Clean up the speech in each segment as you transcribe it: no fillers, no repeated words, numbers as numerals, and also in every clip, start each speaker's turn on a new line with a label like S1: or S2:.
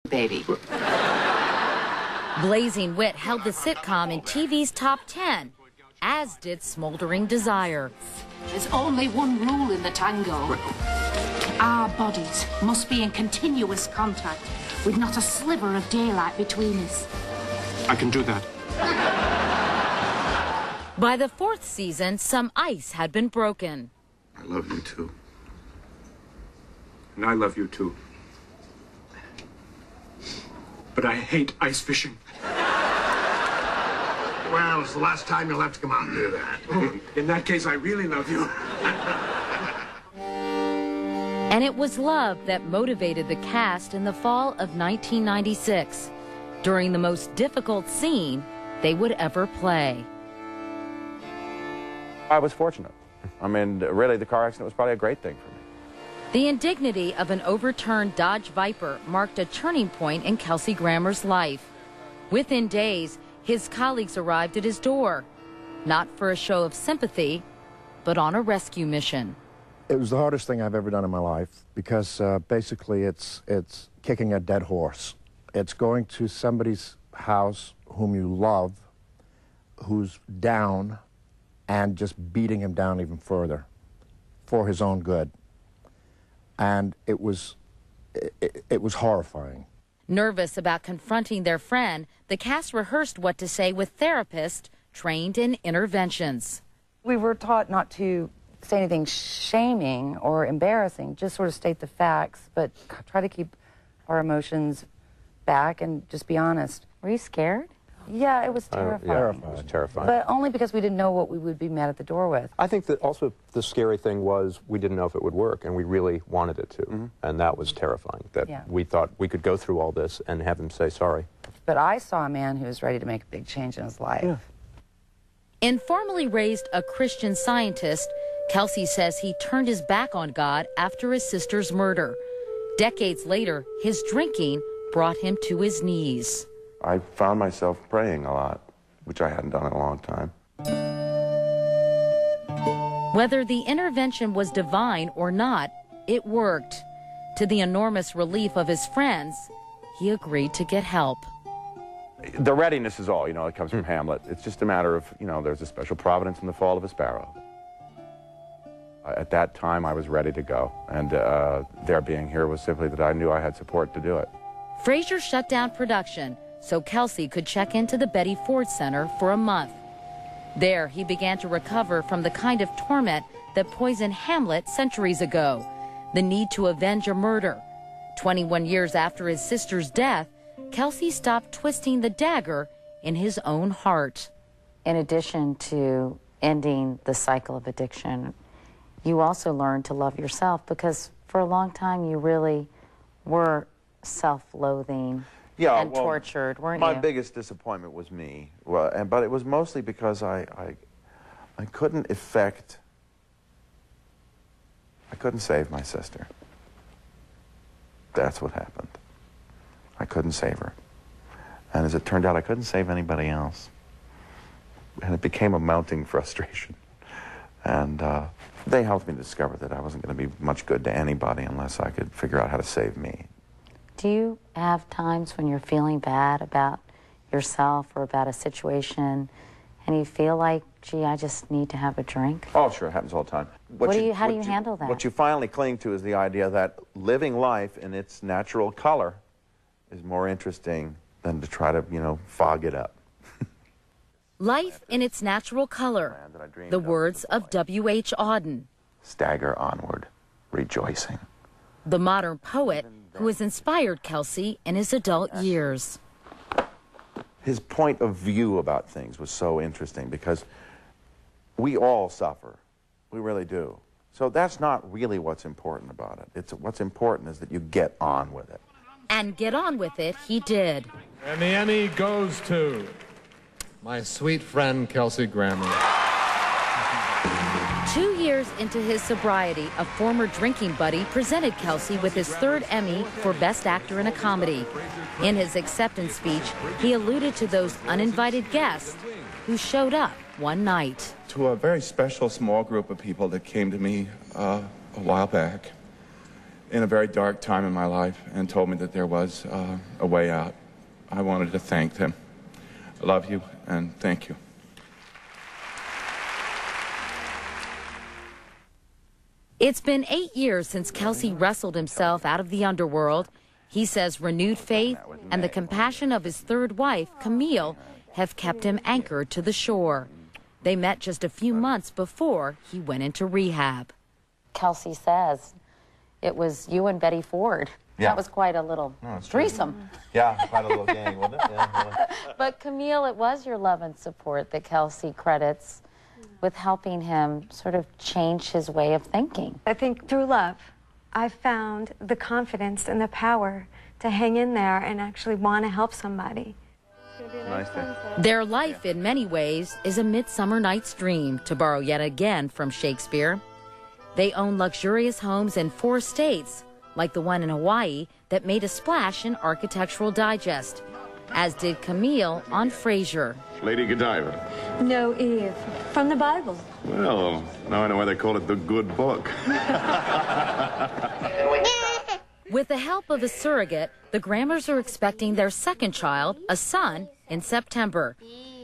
S1: baby.
S2: Blazing Wit held the sitcom in TV's top 10, as did Smoldering Desire.
S1: There's only one rule in the tango. Our bodies must be in continuous contact with not a sliver of daylight between us.
S3: I can do that.
S2: By the fourth season, some ice had been broken.
S3: I love you too. And I love you too. But I hate ice fishing.
S4: Well, it's the last time you'll have to come out and do that.
S3: In that case, I really love you.
S2: And it was love that motivated the cast in the fall of 1996, during the most difficult scene they would ever play.
S5: I was fortunate. I mean, really, the car accident was probably a great thing for me.
S2: The indignity of an overturned Dodge Viper marked a turning point in Kelsey Grammer's life. Within days, his colleagues arrived at his door, not for a show of sympathy, but on a rescue mission.
S6: It was the hardest thing I've ever done in my life because basically it's kicking a dead horse. It's going to somebody's house whom you love, who's down, and just beating him down even further for his own good. And it was horrifying.
S2: Nervous about confronting their friend, the cast rehearsed what to say with therapists trained in interventions.
S7: We were taught not to say anything shaming or embarrassing, just sort of state the facts, but try to keep our emotions back and just be honest.
S2: Were you scared?
S7: Yeah, it was terrifying.
S5: Yeah, it was terrifying.
S7: But only because we didn't know what we would be met at the door with.
S8: I think that also the scary thing was we didn't know if it would work, and we really wanted it to. Mm-hmm. And that was terrifying, that we thought we could go through all this and have him say sorry.
S7: But I saw a man who was ready to make a big change in his life.
S8: Yeah.
S2: Informally raised a Christian Scientist, Kelsey says he turned his back on God after his sister's murder. Decades later, his drinking brought him to his knees.
S5: I found myself praying a lot, which I hadn't done in a long time.
S2: Whether the intervention was divine or not, it worked. To the enormous relief of his friends, he agreed to get help.
S5: The readiness is all, it comes from Hamlet. It's just a matter of, there's a special providence in the fall of a sparrow. At that time, I was ready to go, and their being here was simply that I knew I had support to do it.
S2: Frasier shut down production so Kelsey could check into the Betty Ford Center for a month. There, he began to recover from the kind of torment that poisoned Hamlet centuries ago, the need to avenge a murder. 21 years after his sister's death, Kelsey stopped twisting the dagger in his own heart.
S9: In addition to ending the cycle of addiction, you also learned to love yourself, because for a long time you really were self-loathing and tortured, weren't you?
S5: My biggest disappointment was me, but it was mostly because I couldn't I couldn't save my sister. That's what happened. I couldn't save her. And as it turned out, I couldn't save anybody else. And it became a mounting frustration. And they helped me discover that I wasn't going to be much good to anybody unless I could figure out how to save me.
S9: Do you have times when you're feeling bad about yourself or about a situation and you feel like, gee, I just need to have a drink?
S5: Oh, sure, it happens all the time.
S9: How do you handle that?
S5: What you finally cling to is the idea that living life in its natural color is more interesting than to try to, fog it up.
S2: Life in its natural color, the words of W.H. Auden.
S5: Stagger onward, rejoicing.
S2: The modern poet who has inspired Kelsey in his adult years.
S5: His point of view about things was so interesting because we all suffer. We really do. So that's not really what's important about it. What's important is that you get on with it.
S2: And get on with it he did.
S10: And the Emmy goes to my sweet friend Kelsey Grammer.
S2: 2 years into his sobriety, a former drinking buddy presented Kelsey with his third Emmy for Best Actor in a Comedy. In his acceptance speech, he alluded to those uninvited guests who showed up one night.
S3: To a very special small group of people that came to me a while back,
S5: in a very dark time in my life and told me that there was a way out. I wanted to thank them. I love you, and thank you.
S2: It's been 8 years since Kelsey wrestled himself out of the underworld. He says renewed faith and the compassion of his third wife, Camille, have kept him anchored to the shore. They met just a few months before he went into rehab.
S9: Kelsey says it was you and Betty Ford.
S5: Yeah.
S9: That was quite a little threesome.
S5: Yeah, quite a little gang, wasn't it? Yeah.
S9: But Camille, it was your love and support that Kelsey credits with helping him sort of change his way of thinking.
S11: I think through love, I found the confidence and the power to hang in there and actually want to help somebody.
S5: Nice day.
S2: Their life, in many ways, is a Midsummer Night's Dream, to borrow yet again from Shakespeare. They own luxurious homes in 4 states, like the one in Hawaii that made a splash in Architectural Digest, as did Camille on Frasier.
S12: Lady Godiva.
S11: No, Eve. From the Bible.
S12: Well, now I know why they call it the good book.
S2: With the help of a surrogate, the Grammers are expecting their second child, a son, in September.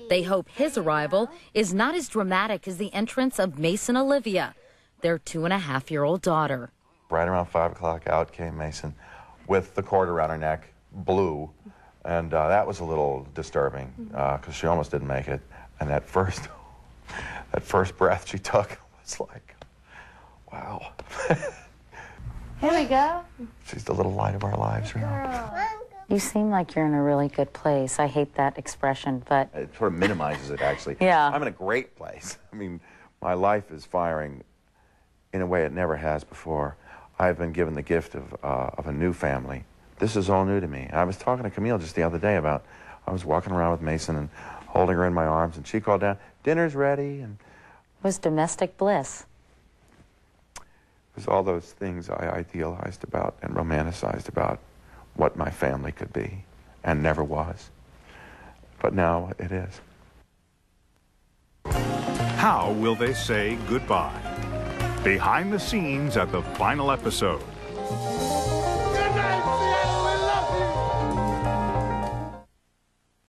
S2: They hope his arrival is not as dramatic as the entrance of Mason Olivia, their 2.5-year-old daughter.
S5: Right around 5 o'clock, out came Mason with the cord around her neck, blue, and that was a little disturbing because she almost didn't make it. And that first breath she took was like, wow.
S9: Here we go.
S5: She's the little light of our lives, you know.
S9: You seem like you're in a really good place. I hate that expression, but...
S5: It sort of minimizes it, actually.
S9: Yeah.
S5: I'm in a great place. I mean, my life is firing in a way it never has before. I've been given the gift of a new family. This is all new to me. I was talking to Camille just the other day about, I was walking around with Mason and holding her in my arms, and she called down, dinner's ready, and...
S9: It was domestic bliss.
S5: It was all those things I idealized about and romanticized about what my family could be, and never was. But now it is.
S13: How will they say goodbye? Behind the scenes at the final episode.